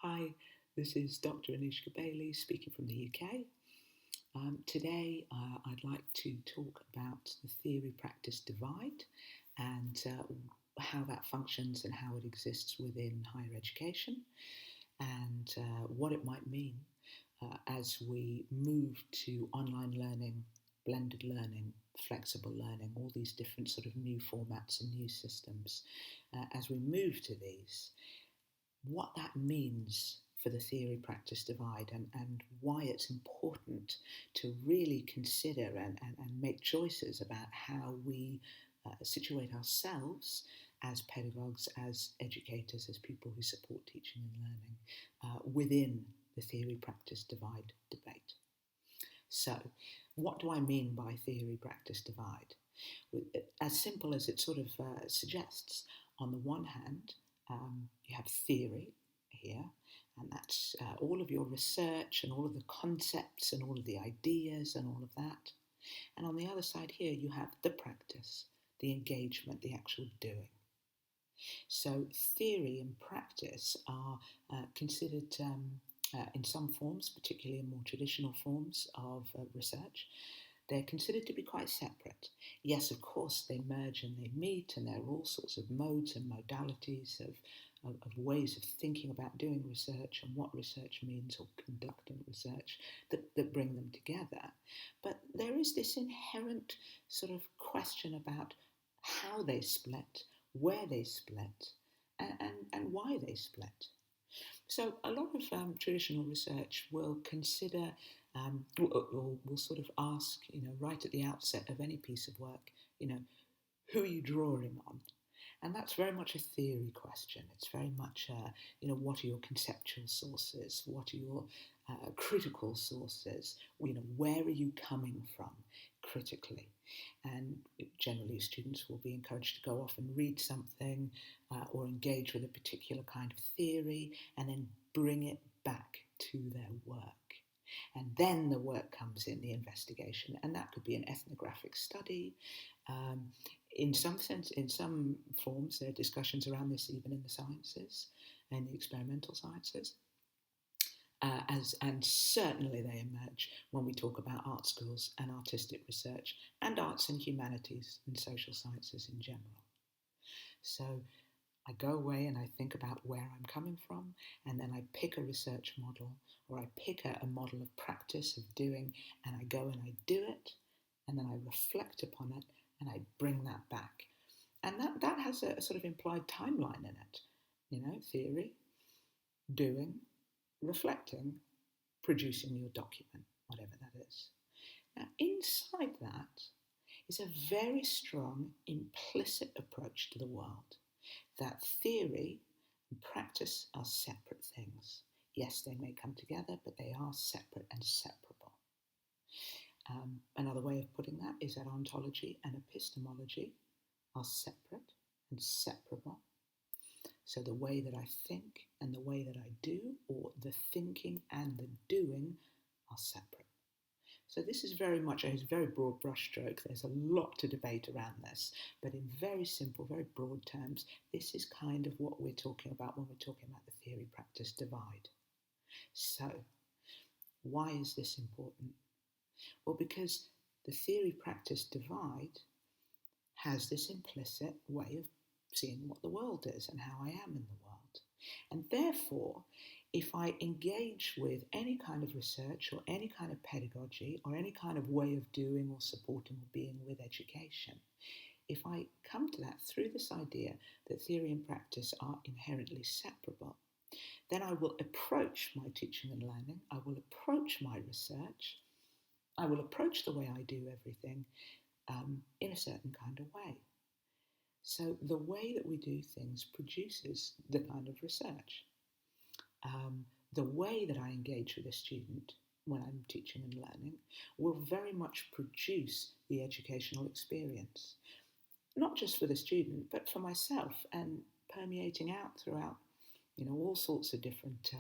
Hi, this is Dr Annouchka Bayley speaking from the UK. Today I'd like to talk about the theory-practice divide and how that functions and how it exists within higher education and what it might mean as we move to online learning, blended learning, flexible learning, all these different sort of new formats and new systems. As we move to these, what that means for the theory practice divide and why it's important to really consider and make choices about how we situate ourselves as pedagogues, as educators, as people who support teaching and learning within the theory practice divide debate. So, what do I mean by theory practice divide? As simple as it sort of suggests, on the one hand, you have theory here, and that's all of your research and all of the concepts and all of the ideas and all of that. And on the other side here, you have the practice, the engagement, the actual doing. So theory and practice are considered in some forms, particularly in more traditional forms of research, they're considered to be quite separate. Yes, of course, they merge and they meet, and there are all sorts of modes and modalities of ways of thinking about doing research and what research means or conducting research that bring them together. But there is this inherent sort of question about how they split, where they split, and why they split. So a lot of traditional research will consider or will sort of ask, right at the outset of any piece of work, who are you drawing on? And that's very much a theory question. It's very much, what are your conceptual sources? What are your critical sources? Where are you coming from critically? And generally, students will be encouraged to go off and read something or engage with a particular kind of theory and then bring it back to their work. And then the work comes in, the investigation, and that could be an ethnographic study. In some forms, there are discussions around this even in the sciences and the experimental sciences. And certainly they emerge when we talk about art schools and artistic research and arts and humanities and social sciences in general. So I go away and I think about where I'm coming from, and then I pick a research model or I pick a model of practice, of doing, and I go and I do it, and then I reflect upon it and I bring that back. And that has a sort of implied timeline in it, theory, doing, reflecting, producing your document, whatever that is. Now, inside that is a very strong implicit approach to the world, that theory and practice are separate things. Yes, they may come together, but they are separate and separable. Another way of putting that is that ontology and epistemology are separate and separable. So the way that I think and the way that I do, or the thinking and the doing, are separate. So this is very much a very broad brushstroke. There's a lot to debate around this, but in very simple, very broad terms, this is kind of what we're talking about when we're talking about the theory-practice divide. So why is this important? Well, because the theory-practice divide has this implicit way of seeing what the world is and how I am in the world. And therefore, if I engage with any kind of research or any kind of pedagogy or any kind of way of doing or supporting or being with education, if I come to that through this idea that theory and practice are inherently separable, then I will approach my teaching and learning, I will approach my research, I will approach the way I do everything in a certain kind of way. So the way that we do things produces the kind of research. The way that I engage with a student when I'm teaching and learning will very much produce the educational experience, not just for the student, but for myself, and permeating out throughout, all sorts of different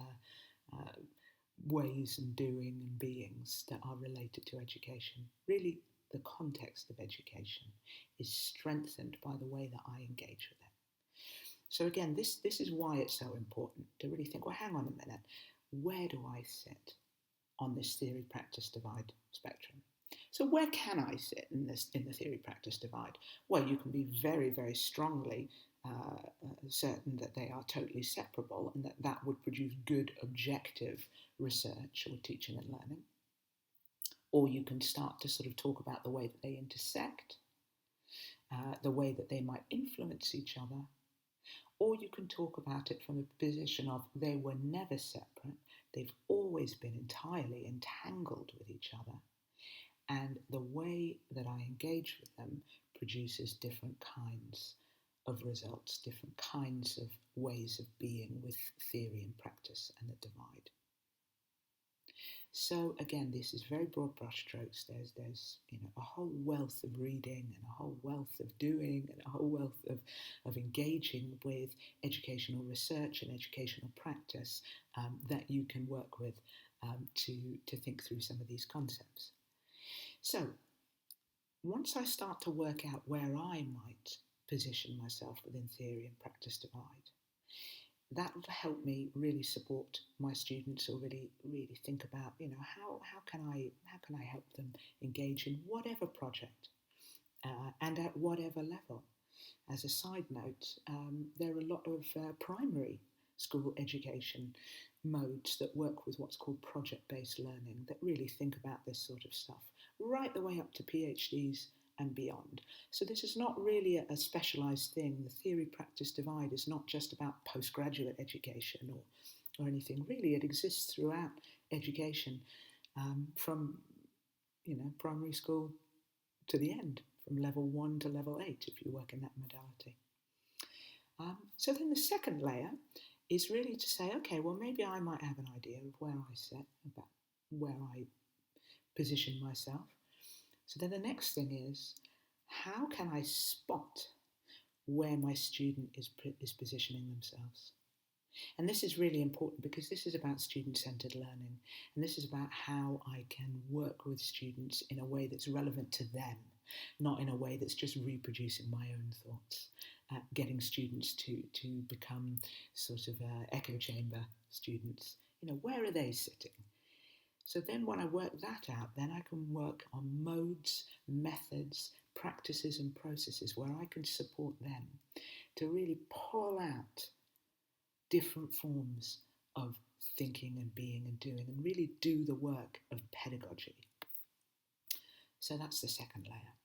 ways and doing and beings that are related to education. Really, the context of education is strengthened by the way that I engage with it. So again, this is why it's so important to really think, well, hang on a minute, where do I sit on this theory-practice divide spectrum? So where can I sit in the theory-practice divide? Well, you can be very, very strongly certain that they are totally separable and that would produce good objective research or teaching and learning. Or you can start to sort of talk about the way that they intersect, the way that they might influence each other. Or you can talk about it from a position of they were never separate, they've always been entirely entangled with each other, and the way that I engage with them produces different kinds of results, different kinds of ways of being with theory and practice and the divide. So again, this is very broad brushstrokes. There's a whole wealth of reading and a whole wealth of doing and a whole wealth of engaging with educational research and educational practice that you can work with to think through some of these concepts. So once I start to work out where I might position myself within theory and practice divide, that will help me really support my students or really think about, how can I help them engage in whatever project and at whatever level. As a side note, there are a lot of primary school education modes that work with what's called project-based learning that really think about this sort of stuff, right the way up to PhDs and beyond. So this is not really a specialised thing. The theory-practice divide is not just about postgraduate education or anything. Really, it exists throughout education, from primary school to the end, from level 1 to level 8, if you work in that modality. So then the second layer is really to say, okay, well, maybe I might have an idea of where I sit, about where I position myself. So then the next thing is, how can I spot where my student is positioning themselves? And this is really important because this is about student-centered learning, and this is about how I can work with students in a way that's relevant to them, not in a way that's just reproducing my own thoughts, getting students to become sort of echo chamber students. Where are they sitting? So then when I work that out, then I can work on modes, methods, practices and processes where I can support them to really pull out different forms of thinking and being and doing and really do the work of pedagogy. So that's the second layer.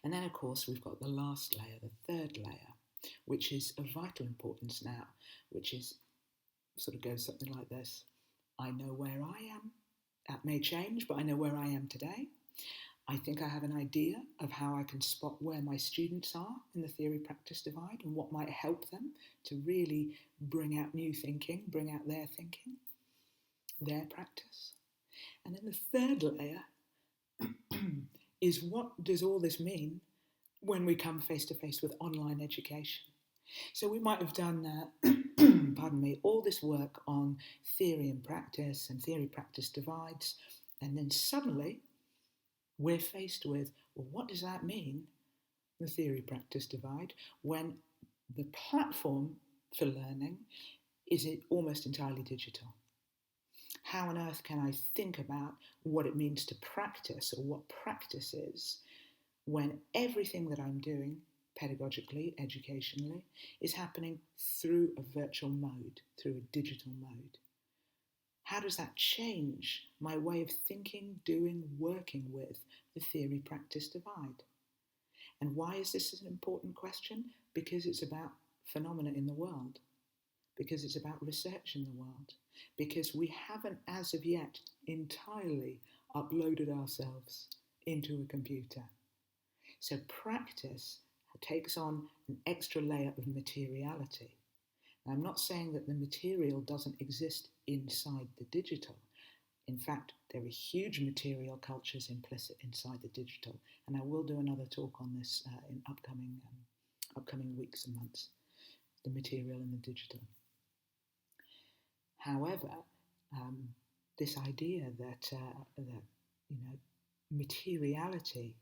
And then, of course, we've got the last layer, the third layer, which is of vital importance now, which is sort of goes something like this. I know where I am. That may change, but I know where I am today. I think I have an idea of how I can spot where my students are in the theory-practice divide and what might help them to really bring out new thinking, bring out their thinking, their practice. And then the third layer is, what does all this mean when we come face-to-face with online education? So we might have done, all this work on theory and theory-practice divides, and then suddenly we're faced with, well, what does that mean, the theory-practice divide, when the platform for learning is almost entirely digital? How on earth can I think about what it means to practice, or what practice is, when everything that I'm doing pedagogically, educationally, is happening through a virtual mode, through a digital mode? How does that change my way of thinking, doing, working with the theory-practice divide? And why is this an important question? Because it's about phenomena in the world, because it's about research in the world, because we haven't as of yet entirely uploaded ourselves into a computer. So practice takes on an extra layer of materiality. Now, I'm not saying that the material doesn't exist inside the digital. In fact, there are huge material cultures implicit inside the digital, and I will do another talk on this in upcoming weeks and months, the material and the digital. However, this idea that materiality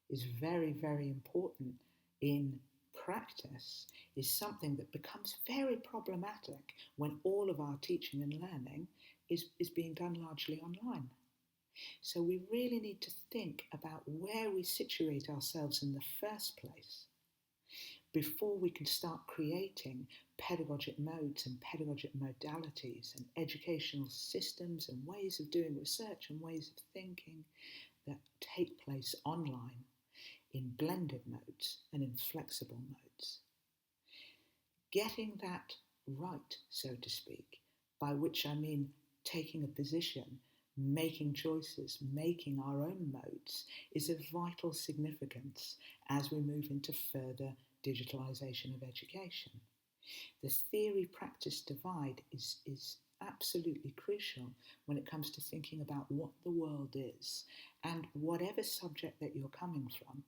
is very, very important in practice is something that becomes very problematic when all of our teaching and learning is being done largely online. So we really need to think about where we situate ourselves in the first place before we can start creating pedagogic modes and pedagogic modalities and educational systems and ways of doing research and ways of thinking that take place online in blended modes and in flexible modes. Getting that right, so to speak, by which I mean taking a position, making choices, making our own modes, is of vital significance as we move into further digitalisation of education. The theory-practice divide is absolutely crucial when it comes to thinking about what the world is, and whatever subject that you're coming from,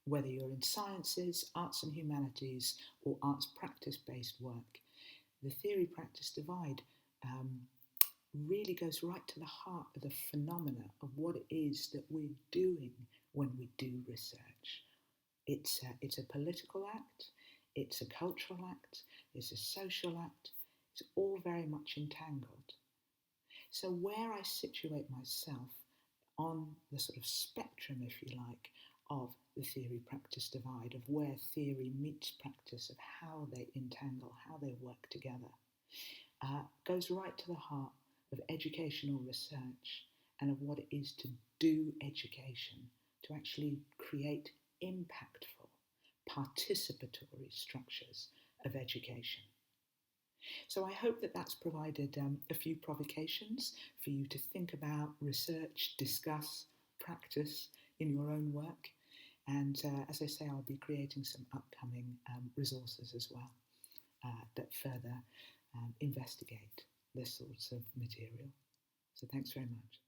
whether you're in sciences, arts and humanities, or arts practice-based work, the theory-practice divide really goes right to the heart of the phenomena of what it is that we're doing when we do research. It's a political act, it's a cultural act, it's a social act, it's all very much entangled. So where I situate myself on the sort of spectrum, if you like, of the theory-practice divide, of where theory meets practice, of how they entangle, how they work together, goes right to the heart of educational research and of what it is to do education, to actually create impactful, participatory structures of education. So I hope that that's provided a few provocations for you to think about, research, discuss, practice in your own work. And as I say, I'll be creating some upcoming resources as well that further investigate this sorts of material. So thanks very much.